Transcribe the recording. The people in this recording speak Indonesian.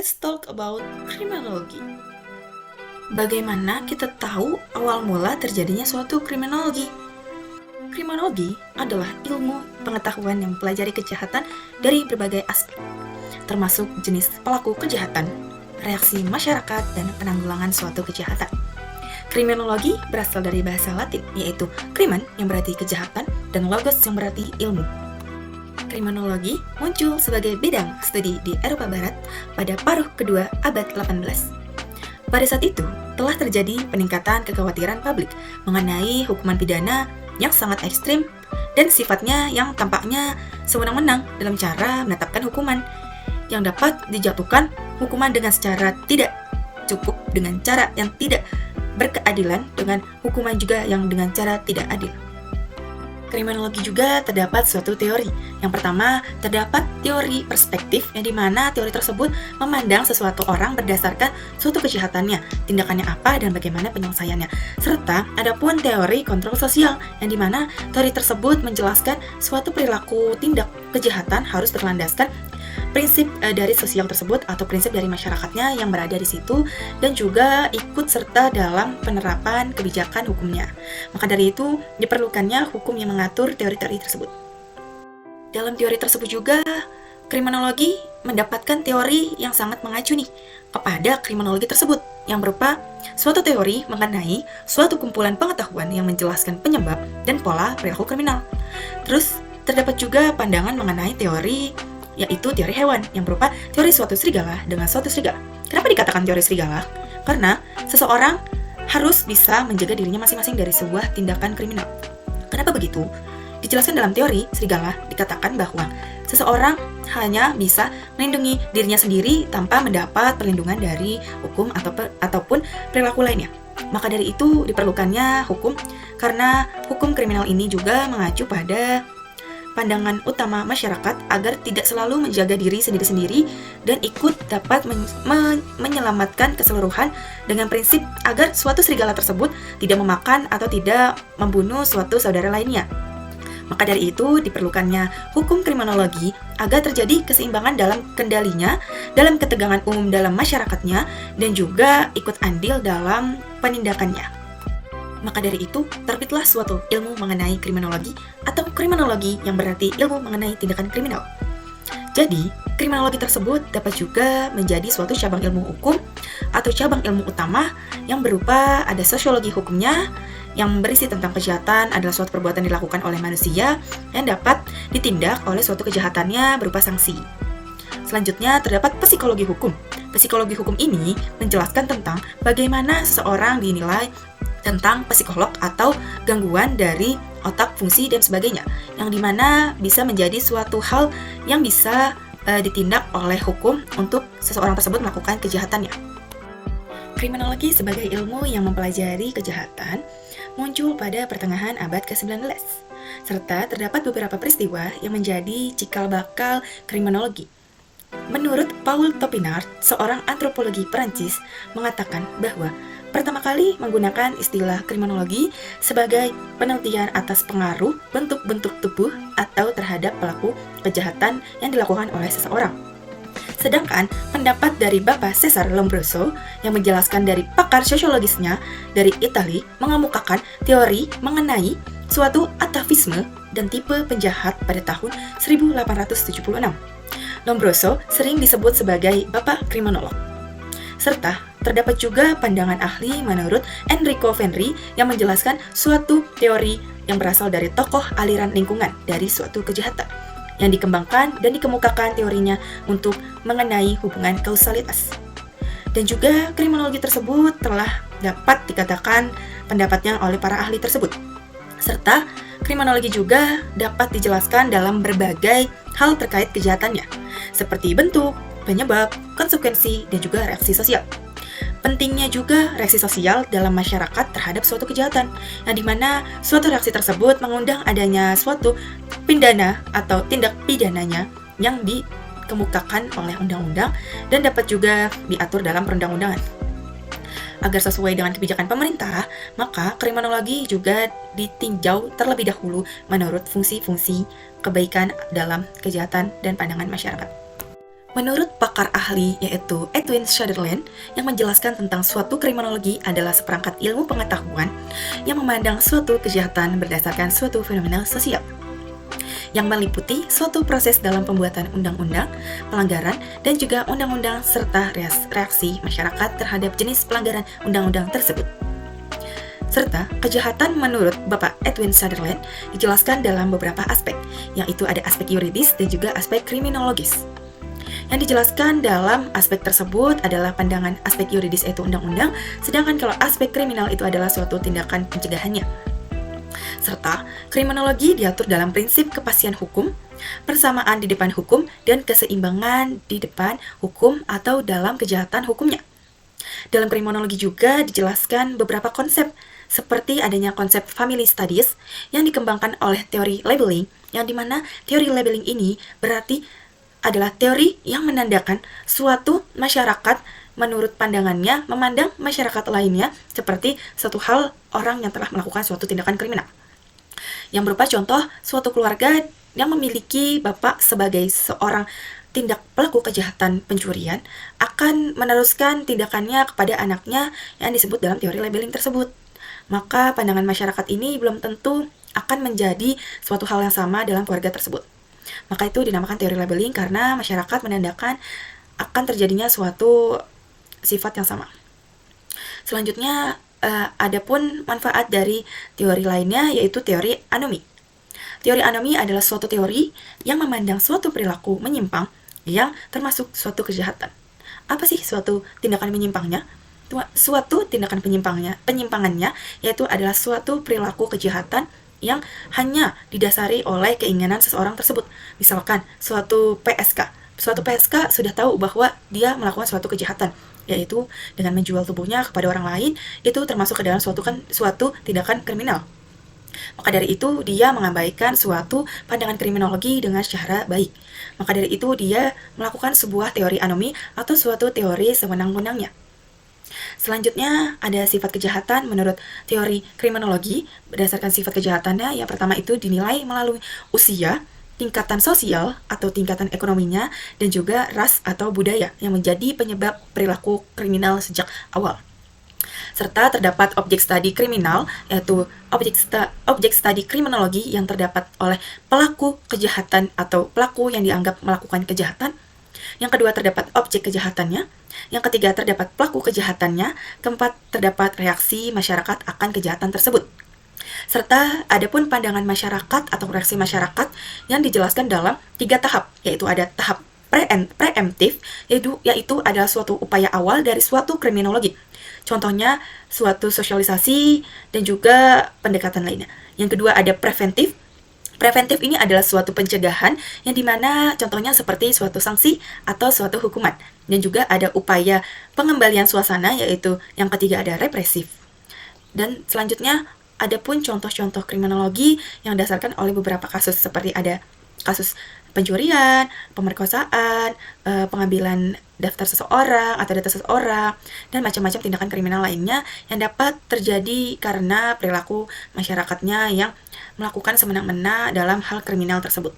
let's talk about kriminologi. Bagaimana kita tahu awal mula terjadinya suatu kriminologi? Kriminologi adalah ilmu pengetahuan yang mempelajari kejahatan dari berbagai aspek, termasuk jenis pelaku kejahatan, reaksi masyarakat, dan penanggulangan suatu kejahatan. Kriminologi berasal dari bahasa Latin, yaitu krimen yang berarti kejahatan dan logos yang berarti ilmu. Kriminologi muncul sebagai bidang studi di Eropa Barat pada paruh kedua abad 18. Pada saat itu, telah terjadi peningkatan kekhawatiran publik mengenai hukuman pidana yang sangat ekstrim dan sifatnya yang tampaknya sewenang-wenang dalam cara menetapkan hukuman yang dapat dijatuhkan hukuman dengan secara tidak cukup, dengan cara yang tidak berkeadilan, dengan hukuman juga yang dengan cara tidak adil. Kriminologi juga terdapat suatu teori. Yang pertama, terdapat teori perspektif, yang dimana teori tersebut memandang sesuatu orang berdasarkan suatu kejahatannya, tindakannya apa, dan bagaimana penyelesaiannya. Serta ada pun teori kontrol sosial, yang dimana teori tersebut menjelaskan suatu perilaku tindak kejahatan harus berlandaskan prinsip dari sosial tersebut atau prinsip dari masyarakatnya yang berada di situ, dan juga ikut serta dalam penerapan kebijakan hukumnya. Maka dari itu diperlukannya hukum yang mengatur teori-teori tersebut. Dalam teori tersebut juga kriminologi mendapatkan teori yang sangat mengacu kepada kriminologi tersebut, yang berupa suatu teori mengenai suatu kumpulan pengetahuan yang menjelaskan penyebab dan pola perilaku kriminal. Terus terdapat juga pandangan mengenai teori, yaitu teori hewan, yang berupa teori suatu serigala dengan suatu serigala. Kenapa dikatakan teori serigala? Karena seseorang harus bisa menjaga dirinya masing-masing dari sebuah tindakan kriminal. Kenapa begitu? Dijelaskan dalam teori serigala, dikatakan bahwa seseorang hanya bisa melindungi dirinya sendiri tanpa mendapat perlindungan dari hukum ataupun perilaku lainnya. Maka dari itu diperlukannya hukum, karena hukum kriminal ini juga mengacu pada pandangan utama masyarakat agar tidak selalu menjaga diri sendiri-sendiri dan ikut dapat menyelamatkan keseluruhan dengan prinsip agar suatu serigala tersebut tidak memakan atau tidak membunuh suatu saudara lainnya. Maka dari itu diperlukannya hukum kriminologi agar terjadi keseimbangan dalam kendalinya, dalam ketegangan umum dalam masyarakatnya, dan juga ikut andil dalam penindakannya. Maka dari itu, terbitlah suatu ilmu mengenai kriminologi atau kriminologi yang berarti ilmu mengenai tindakan kriminal. Jadi, kriminologi tersebut dapat juga menjadi suatu cabang ilmu hukum atau cabang ilmu utama yang berupa ada sosiologi hukumnya yang berisi tentang kejahatan adalah suatu perbuatan dilakukan oleh manusia yang dapat ditindak oleh suatu kejahatannya berupa sanksi. Selanjutnya, terdapat psikologi hukum. Psikologi hukum ini menjelaskan tentang bagaimana seseorang dinilai tentang psikolog atau gangguan dari otak, fungsi, dan sebagainya, yang dimana bisa menjadi suatu hal yang bisa ditindak oleh hukum untuk seseorang tersebut melakukan kejahatannya. Kriminologi sebagai ilmu yang mempelajari kejahatan muncul pada pertengahan abad ke-19, serta terdapat beberapa peristiwa yang menjadi cikal bakal kriminologi. Menurut Paul Topinard, seorang antropologi Perancis, mengatakan bahwa pertama kali menggunakan istilah kriminologi sebagai penelitian atas pengaruh bentuk-bentuk tubuh atau terhadap pelaku kejahatan yang dilakukan oleh seseorang. Sedangkan pendapat dari Bapak Cesare Lombroso yang menjelaskan dari pakar sosiologisnya dari Italia mengemukakan teori mengenai suatu atavisme dan tipe penjahat pada tahun 1876. Lombroso sering disebut sebagai Bapak Kriminolog. Serta terdapat juga pandangan ahli menurut Enrico Fermi yang menjelaskan suatu teori yang berasal dari tokoh aliran lingkungan dari suatu kejahatan yang dikembangkan dan dikemukakan teorinya untuk mengenai hubungan kausalitas. Dan juga kriminologi tersebut telah dapat dikatakan pendapatnya oleh para ahli tersebut. Serta kriminologi juga dapat dijelaskan dalam berbagai hal terkait kejahatannya, seperti bentuk, penyebab, konsekuensi, dan juga reaksi sosial. Pentingnya juga reaksi sosial dalam masyarakat terhadap suatu kejahatan, yang dimana suatu reaksi tersebut mengundang adanya suatu pidana atau tindak pidananya yang dikemukakan oleh undang-undang dan dapat juga diatur dalam perundang-undangan. Agar sesuai dengan kebijakan pemerintah, maka kriminologi juga ditinjau terlebih dahulu menurut fungsi-fungsi kebaikan dalam kejahatan dan pandangan masyarakat. Menurut pakar ahli yaitu Edwin Sutherland yang menjelaskan tentang suatu kriminologi adalah seperangkat ilmu pengetahuan yang memandang suatu kejahatan berdasarkan suatu fenomena sosial yang meliputi suatu proses dalam pembuatan undang-undang, pelanggaran, dan juga undang-undang serta reaksi masyarakat terhadap jenis pelanggaran undang-undang tersebut. Serta kejahatan menurut Bapak Edwin Sutherland dijelaskan dalam beberapa aspek, yaitu ada aspek yuridis dan juga aspek kriminologis. Yang dijelaskan dalam aspek tersebut adalah pandangan aspek yuridis yaitu undang-undang, sedangkan kalau aspek kriminal itu adalah suatu tindakan pencegahannya. Serta kriminologi diatur dalam prinsip kepastian hukum, persamaan di depan hukum, dan keseimbangan di depan hukum atau dalam kejahatan hukumnya. Dalam kriminologi juga dijelaskan beberapa konsep, seperti adanya konsep family studies yang dikembangkan oleh teori labeling, yang dimana teori labeling ini berarti adalah teori yang menandakan suatu masyarakat menurut pandangannya memandang masyarakat lainnya seperti suatu hal orang yang telah melakukan suatu tindakan kriminal. Yang berupa contoh suatu keluarga yang memiliki bapak sebagai seorang tindak pelaku kejahatan pencurian akan meneruskan tindakannya kepada anaknya yang disebut dalam teori labeling tersebut. Maka pandangan masyarakat ini belum tentu akan menjadi suatu hal yang sama dalam keluarga tersebut. Maka itu dinamakan teori labeling karena masyarakat menandakan akan terjadinya suatu sifat yang sama. Selanjutnya, ada pun manfaat dari teori lainnya yaitu teori anomi. Teori anomi adalah suatu teori yang memandang suatu perilaku menyimpang yang termasuk suatu kejahatan. Apa sih suatu tindakan menyimpangnya? Suatu tindakan penyimpangannya yaitu adalah suatu perilaku kejahatan yang hanya didasari oleh keinginan seseorang tersebut. Misalkan suatu PSK sudah tahu bahwa dia melakukan suatu kejahatan, yaitu dengan menjual tubuhnya kepada orang lain, itu termasuk ke dalam suatu tindakan kriminal. Maka dari itu dia mengabaikan suatu pandangan kriminologi dengan secara baik. Maka dari itu dia melakukan sebuah teori anomi atau suatu teori sewenang-wenangnya. Selanjutnya ada sifat kejahatan menurut teori kriminologi. Berdasarkan sifat kejahatannya, yang pertama itu dinilai melalui usia, tingkatan sosial atau tingkatan ekonominya, dan juga ras atau budaya yang menjadi penyebab perilaku kriminal sejak awal. Serta terdapat objek studi kriminal, yaitu objek studi kriminologi yang terdapat oleh pelaku kejahatan atau pelaku yang dianggap melakukan kejahatan. Yang kedua terdapat objek kejahatannya. Yang ketiga terdapat pelaku kejahatannya. Keempat terdapat reaksi masyarakat akan kejahatan tersebut. Serta ada pun pandangan masyarakat atau reaksi masyarakat yang dijelaskan dalam 3 tahap, yaitu ada tahap preemptif, yaitu adalah suatu upaya awal dari suatu kriminologi. Contohnya suatu sosialisasi dan juga pendekatan lainnya. Yang kedua ada preventif. Preventif ini adalah suatu pencegahan yang dimana contohnya seperti suatu sanksi atau suatu hukuman. Dan juga ada upaya pengembalian suasana, yaitu yang ketiga ada represif. Dan selanjutnya ada pun contoh-contoh kriminologi yang didasarkan oleh beberapa kasus, seperti ada kasus pencurian, pemerkosaan, pengambilan daftar seseorang atau data seseorang, dan macam-macam tindakan kriminal lainnya yang dapat terjadi karena perilaku masyarakatnya yang melakukan semena-mena dalam hal kriminal tersebut.